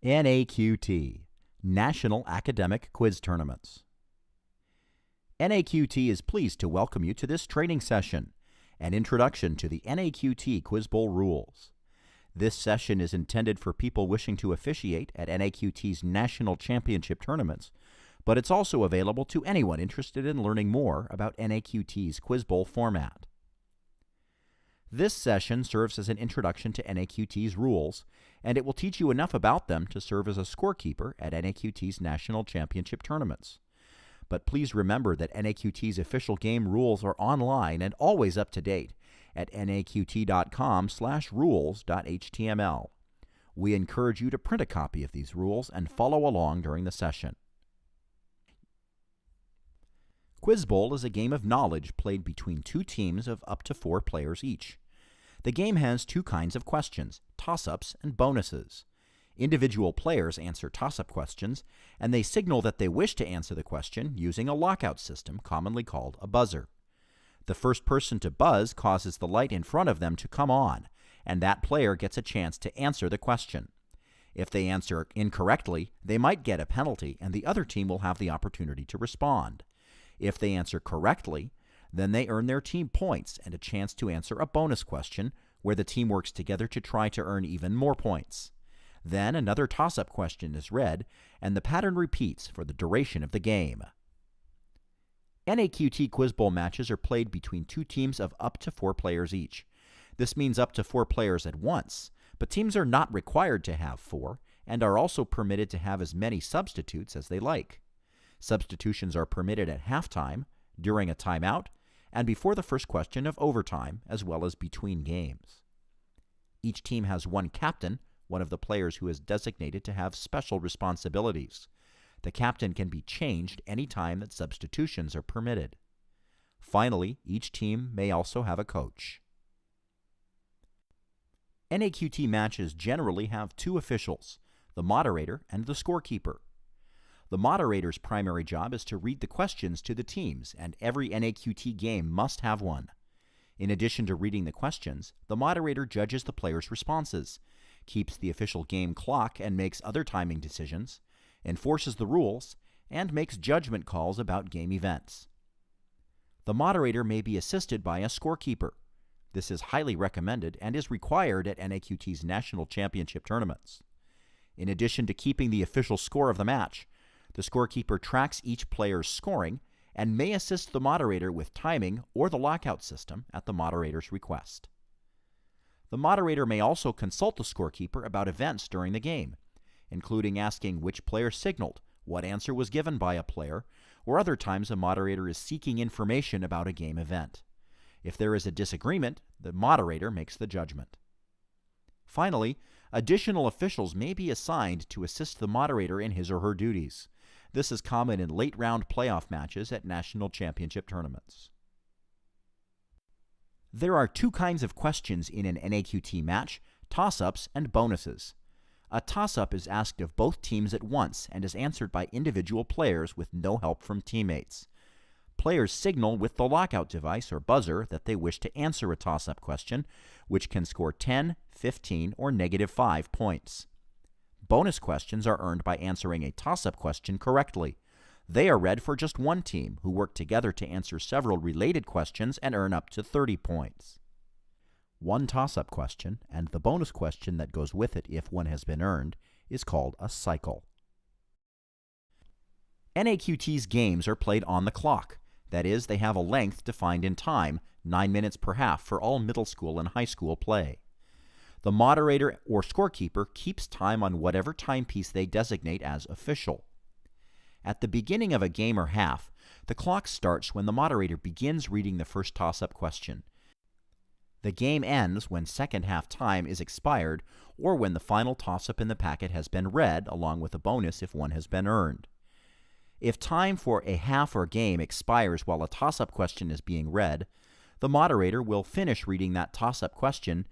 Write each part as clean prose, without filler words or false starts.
NAQT, National Academic Quiz Tournaments. NAQT is pleased to welcome you to this training session, an introduction to the NAQT Quiz Bowl rules. This session is intended for people wishing to officiate at NAQT's National Championship Tournaments, but it's also available to anyone interested in learning more about NAQT's Quiz Bowl format. This session serves as an introduction to NAQT's rules, and it will teach you enough about them to serve as a scorekeeper at NAQT's National Championship Tournaments. But please remember that NAQT's official game rules are online and always up to date at naqt.com/rules.html. We encourage you to print a copy of these rules and follow along during the session. Quiz Bowl is a game of knowledge played between two teams of up to 4 players each. The game has two kinds of questions, toss-ups and bonuses. Individual players answer toss-up questions, and they signal that they wish to answer the question using a lockout system, commonly called a buzzer. The first person to buzz causes the light in front of them to come on, and that player gets a chance to answer the question. If they answer incorrectly, they might get a penalty, and the other team will have the opportunity to respond. If they answer correctly, then they earn their team points and a chance to answer a bonus question where the team works together to try to earn even more points. Then another toss-up question is read, and the pattern repeats for the duration of the game. NAQT Quiz Bowl matches are played between two teams of up to 4 players each. This means up to 4 players at once, but teams are not required to have 4 and are also permitted to have as many substitutes as they like. Substitutions are permitted at halftime, during a timeout, and before the first question of overtime, as well as between games. Each team has one captain, one of the players who is designated to have special responsibilities. The captain can be changed any time that substitutions are permitted. Finally, each team may also have a coach. NAQT matches generally have 2 officials, the moderator and the scorekeeper. The moderator's primary job is to read the questions to the teams, and every NAQT game must have one. In addition to reading the questions, the moderator judges the players' responses, keeps the official game clock and makes other timing decisions, enforces the rules, and makes judgment calls about game events. The moderator may be assisted by a scorekeeper. This is highly recommended and is required at NAQT's National Championship Tournaments. In addition to keeping the official score of the match, the scorekeeper tracks each player's scoring and may assist the moderator with timing or the lockout system at the moderator's request. The moderator may also consult the scorekeeper about events during the game, including asking which player signaled, what answer was given by a player, or other times a moderator is seeking information about a game event. If there is a disagreement, the moderator makes the judgment. Finally, additional officials may be assigned to assist the moderator in his or her duties. This is common in late-round playoff matches at national championship tournaments. There are 2 kinds of questions in an NAQT match, toss-ups and bonuses. A toss-up is asked of both teams at once and is answered by individual players with no help from teammates. Players signal with the lockout device or buzzer that they wish to answer a toss-up question, which can score 10, 15, or -5 points. Bonus questions are earned by answering a toss-up question correctly. They are read for just one team, who work together to answer several related questions and earn up to 30 points. One toss-up question, and the bonus question that goes with it if one has been earned, is called a cycle. NAQT's games are played on the clock. That is, they have a length defined in time, 9 minutes per half for all middle school and high school play. The moderator or scorekeeper keeps time on whatever timepiece they designate as official. At the beginning of a game or half, the clock starts when the moderator begins reading the first toss-up question. The game ends when second half time is expired or when the final toss-up in the packet has been read, along with a bonus if one has been earned. If time for a half or game expires while a toss-up question is being read, the moderator will finish reading that toss-up question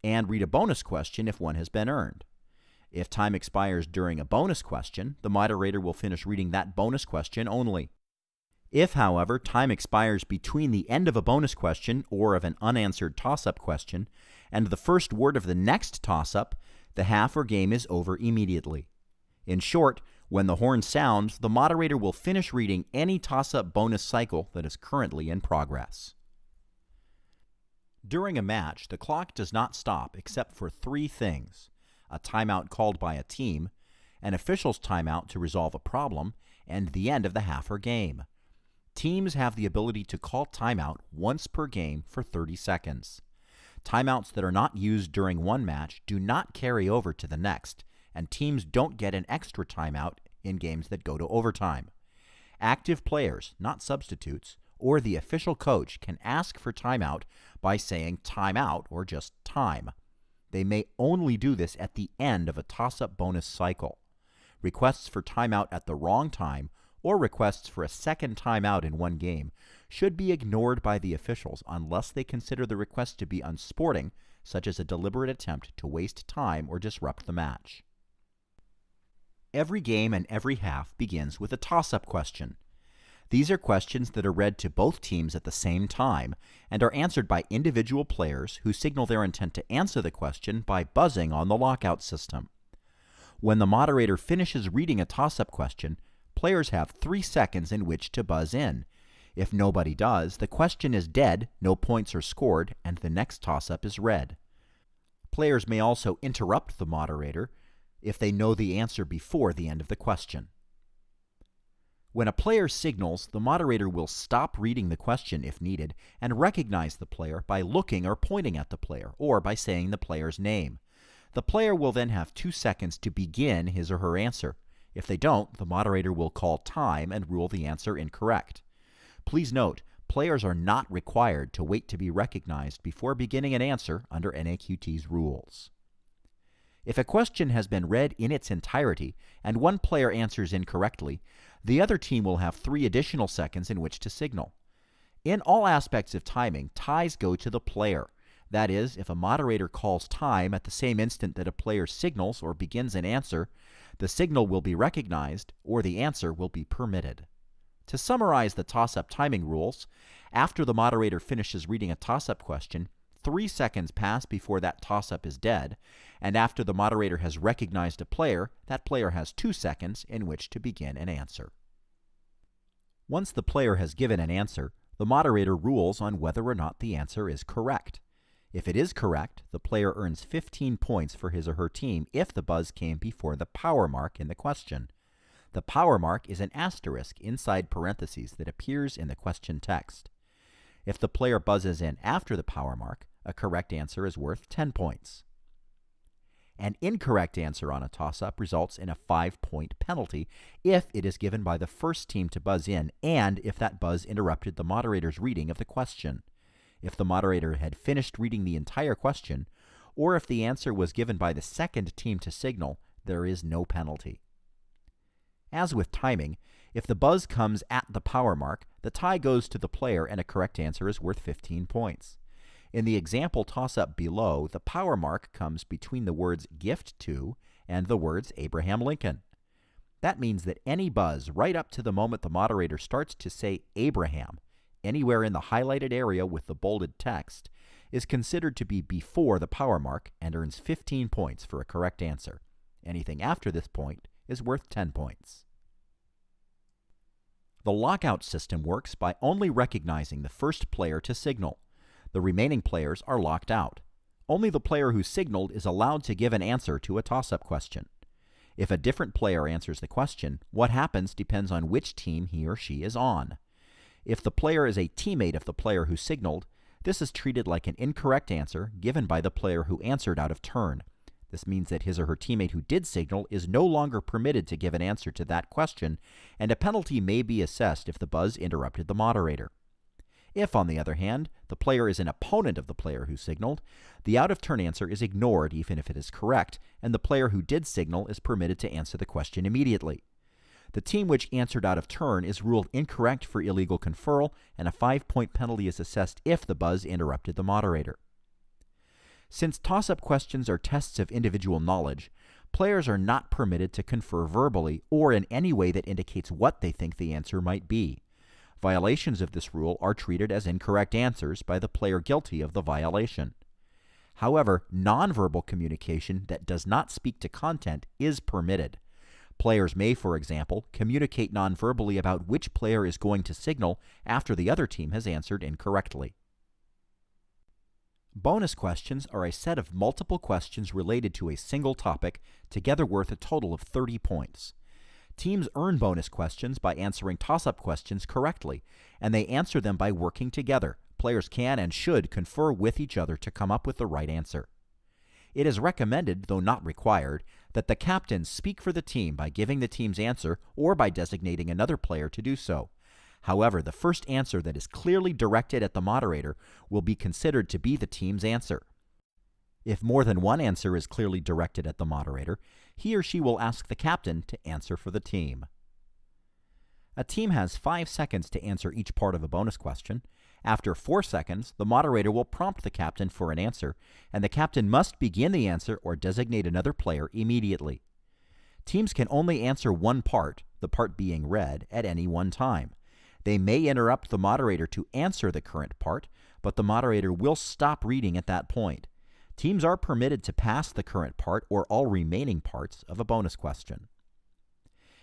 and read a bonus question if one has been earned. If time expires during a bonus question, the moderator will finish reading that bonus question only. If, however, time expires between the end of a bonus question or of an unanswered toss-up question and the first word of the next toss-up, the half or game is over immediately. In short, when the horn sounds, the moderator will finish reading any toss-up bonus cycle that is currently in progress. During a match, the clock does not stop except for three things: a timeout called by a team, an official's timeout to resolve a problem, and the end of the half or game. Teams have the ability to call timeout once per game for 30 seconds. Timeouts that are not used during one match do not carry over to the next, and teams don't get an extra timeout in games that go to overtime. Active players, not substitutes, or the official coach can ask for timeout by saying timeout or just time. They may only do this at the end of a toss-up bonus cycle. Requests for timeout at the wrong time or requests for a second timeout in one game should be ignored by the officials unless they consider the request to be unsporting, such as a deliberate attempt to waste time or disrupt the match. Every game and every half begins with a toss-up question. These are questions that are read to both teams at the same time and are answered by individual players who signal their intent to answer the question by buzzing on the lockout system. When the moderator finishes reading a toss-up question, players have 3 seconds in which to buzz in. If nobody does, the question is dead, no points are scored, and the next toss-up is read. Players may also interrupt the moderator if they know the answer before the end of the question. When a player signals, the moderator will stop reading the question if needed and recognize the player by looking or pointing at the player or by saying the player's name. The player will then have 2 seconds to begin his or her answer. If they don't, the moderator will call time and rule the answer incorrect. Please note, players are not required to wait to be recognized before beginning an answer under NAQT's rules. If a question has been read in its entirety and one player answers incorrectly, the other team will have 3 additional seconds in which to signal. In all aspects of timing, ties go to the player. That is, if a moderator calls time at the same instant that a player signals or begins an answer, the signal will be recognized or the answer will be permitted. To summarize the toss-up timing rules, after the moderator finishes reading a toss-up question, 3 seconds pass before that toss-up is dead, and after the moderator has recognized a player, that player has 2 seconds in which to begin an answer. Once the player has given an answer, the moderator rules on whether or not the answer is correct. If it is correct, the player earns 15 points for his or her team if the buzz came before the power mark in the question. The power mark is an asterisk inside parentheses that appears in the question text. If the player buzzes in after the power mark, a correct answer is worth 10 points. An incorrect answer on a toss-up results in a 5-point penalty if it is given by the first team to buzz in and if that buzz interrupted the moderator's reading of the question. If the moderator had finished reading the entire question, or if the answer was given by the second team to signal, there is no penalty. As with timing, if the buzz comes at the power mark, the tie goes to the player and a correct answer is worth 15 points. In the example toss-up below, the power mark comes between the words gift to and the words Abraham Lincoln. That means that any buzz right up to the moment the moderator starts to say Abraham, anywhere in the highlighted area with the bolded text, is considered to be before the power mark and earns 15 points for a correct answer. Anything after this point is worth 10 points. The lockout system works by only recognizing the first player to signal. The remaining players are locked out. Only the player who signaled is allowed to give an answer to a toss-up question. If a different player answers the question, what happens depends on which team he or she is on. If the player is a teammate of the player who signaled, this is treated like an incorrect answer given by the player who answered out of turn. This means that his or her teammate who did signal is no longer permitted to give an answer to that question, and a penalty may be assessed if the buzz interrupted the moderator. If, on the other hand, the player is an opponent of the player who signaled, the out-of-turn answer is ignored even if it is correct, and the player who did signal is permitted to answer the question immediately. The team which answered out of turn is ruled incorrect for illegal conferral, and a 5-point penalty is assessed if the buzz interrupted the moderator. Since toss-up questions are tests of individual knowledge, players are not permitted to confer verbally or in any way that indicates what they think the answer might be. Violations of this rule are treated as incorrect answers by the player guilty of the violation. However, nonverbal communication that does not speak to content is permitted. Players may, for example, communicate nonverbally about which player is going to signal after the other team has answered incorrectly. Bonus questions are a set of multiple questions related to a single topic, together worth a total of 30 points. Teams earn bonus questions by answering toss-up questions correctly, and they answer them by working together. Players can and should confer with each other to come up with the right answer. It is recommended, though not required, that the captain speak for the team by giving the team's answer or by designating another player to do so. However, the first answer that is clearly directed at the moderator will be considered to be the team's answer. If more than one answer is clearly directed at the moderator, he or she will ask the captain to answer for the team. A team has 5 seconds to answer each part of a bonus question. After 4 seconds, the moderator will prompt the captain for an answer, and the captain must begin the answer or designate another player immediately. Teams can only answer one part, the part being read, at any one time. They may interrupt the moderator to answer the current part, but the moderator will stop reading at that point. Teams are permitted to pass the current part or all remaining parts of a bonus question.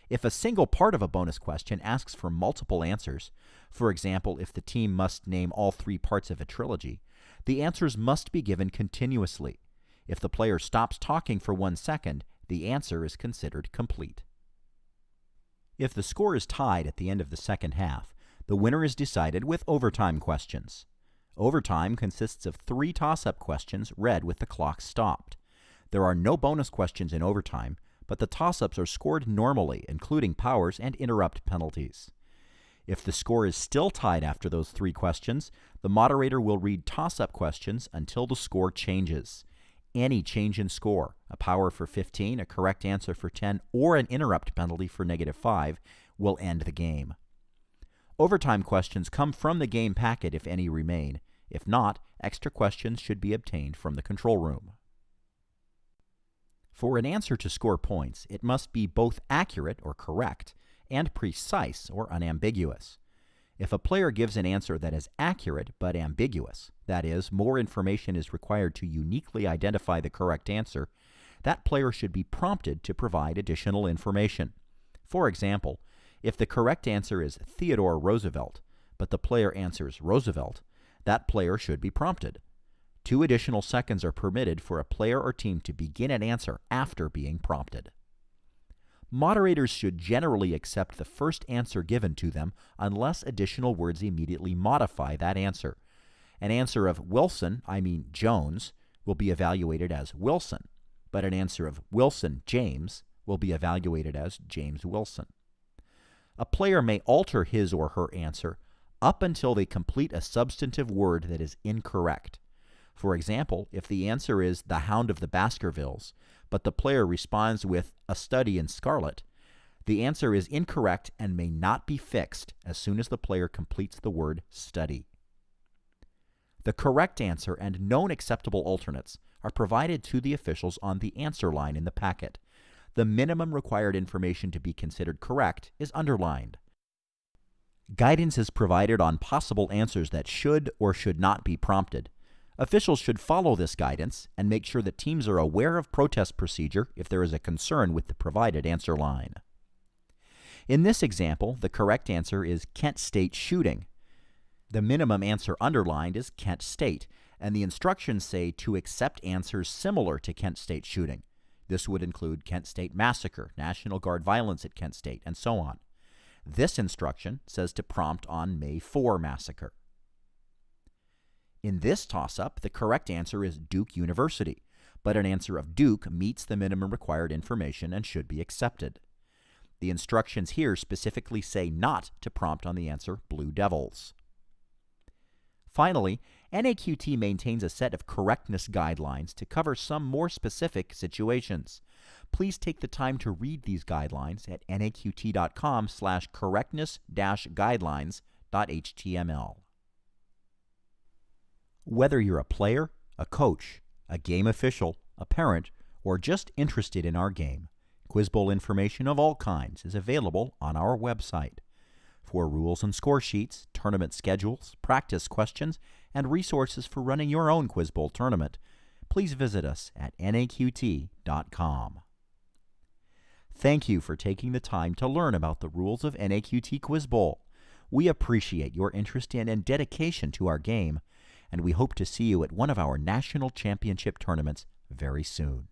If a single part of a bonus question asks for multiple answers, for example, if the team must name all 3 parts of a trilogy, the answers must be given continuously. If the player stops talking for 1 second, the answer is considered complete. If the score is tied at the end of the second half, the winner is decided with overtime questions. Overtime consists of 3 toss-up questions read with the clock stopped. There are no bonus questions in overtime, but the toss-ups are scored normally, including powers and interrupt penalties. If the score is still tied after those 3 questions, the moderator will read toss-up questions until the score changes. Any change in score, a power for 15, a correct answer for 10, or an interrupt penalty for -5, will end the game. Overtime questions come from the game packet if any remain. If not, extra questions should be obtained from the control room. For an answer to score points, it must be both accurate or correct and precise or unambiguous. If a player gives an answer that is accurate but ambiguous, that is, more information is required to uniquely identify the correct answer, that player should be prompted to provide additional information. For example, if the correct answer is Theodore Roosevelt, but the player answers Roosevelt, that player should be prompted. 2 additional seconds are permitted for a player or team to begin an answer after being prompted. Moderators should generally accept the first answer given to them unless additional words immediately modify that answer. An answer of Wilson, Jones, will be evaluated as Wilson, but an answer of Wilson James will be evaluated as James Wilson. A player may alter his or her answer up until they complete a substantive word that is incorrect. For example, if the answer is The Hound of the Baskervilles, but the player responds with A Study in Scarlet, the answer is incorrect and may not be fixed as soon as the player completes the word study. The correct answer and known acceptable alternates are provided to the officials on the answer line in the packet. The minimum required information to be considered correct is underlined. Guidance is provided on possible answers that should or should not be prompted. Officials should follow this guidance and make sure that teams are aware of protest procedure if there is a concern with the provided answer line. In this example, the correct answer is Kent State shooting. The minimum answer underlined is Kent State, and the instructions say to accept answers similar to Kent State shooting. This would include Kent State massacre, National Guard violence at Kent State, and so on. This instruction says to prompt on May 4 massacre. In this toss-up, the correct answer is Duke University, but an answer of Duke meets the minimum required information and should be accepted. The instructions here specifically say not to prompt on the answer Blue Devils. Finally, NAQT maintains a set of correctness guidelines to cover some more specific situations. Please take the time to read these guidelines at naqt.com/correctness-guidelines.html. Whether you're a player, a coach, a game official, a parent, or just interested in our game, Quiz Bowl information of all kinds is available on our website. For rules and score sheets, tournament schedules, practice questions, and resources for running your own Quiz Bowl tournament, please visit us at naqt.com. Thank you for taking the time to learn about the rules of NAQT Quiz Bowl. We appreciate your interest in and dedication to our game, and we hope to see you at one of our national championship tournaments very soon.